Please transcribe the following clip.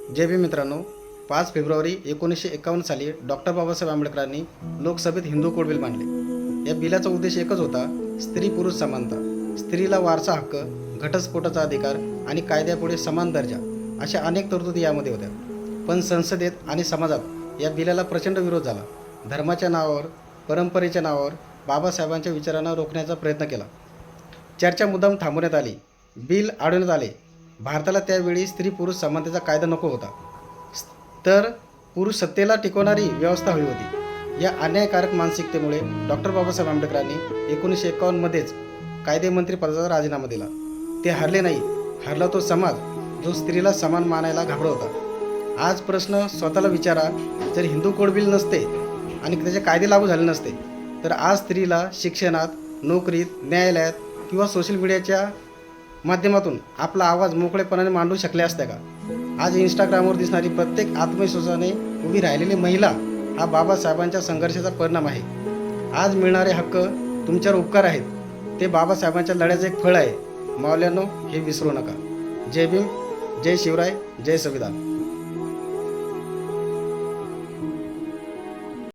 जय भीम मित्रांनो, 5 फेब्रुवारी 1951 साली डॉक्टर बाबासाहेब आंबेडकरांनी लोकसभेत हिंदू कोड बिल मांडले. या बिलाचा उद्देश एकच होता, स्त्री पुरुष समानता, स्त्रीला वारसा हक्क, घटस्फोटाचा अधिकार आणि कायद्यापुढे समान दर्जा अशा अनेक तरतुदी यामध्ये होत्या. पण संसदेत आणि समाजात या बिलाला प्रचंड विरोध झाला. धर्माच्या नावावर, परंपरेच्या नावावर बाबासाहेबांच्या विचारांना रोखण्याचा प्रयत्न केला. चर्चा मुद्दाम थांबवण्यात आली. बिल अडवण्यात आले. भारताला त्यावेळी स्त्री पुरुष समानतेचा कायदा नको होता, तर पुरुष सत्तेला टिकवणारी व्यवस्था हवी होती. या अन्यायकारक मानसिकतेमुळे डॉक्टर बाबासाहेब आंबेडकरांनी 1951मध्येच कायदेमंत्री पदाचा राजीनामा दिला. ते हरले नाही, हरला तो समाज जो स्त्रीला समान मानायला घाबरत होता. आज प्रश्न स्वतःला विचारा, जर हिंदू कोड बिल नसते आणि त्याचे कायदे लागू झाले नसते, तर आज स्त्रीला शिक्षणात, नोकरीत, न्यायालयात किंवा सोशल मीडियाच्या माध्यमातून आपला आवाज मोकळेपणाने मांडू शकले असत्या का? आज इंस्टाग्रामवर दिसणारी प्रत्येक आत्मविश्वासाने उभी राहिलेली महिला हा बाबासाहेबांच्या संघर्षाचा परिणाम आहे. आज मिळणारे हक्क तुमच्यावर उपकार आहेत, ते बाबासाहेबांच्या लढ्याचं एक फळ आहे. मावल्यांनो, हे विसरू नका. जय भीम, जय शिवराय, जय संविधान.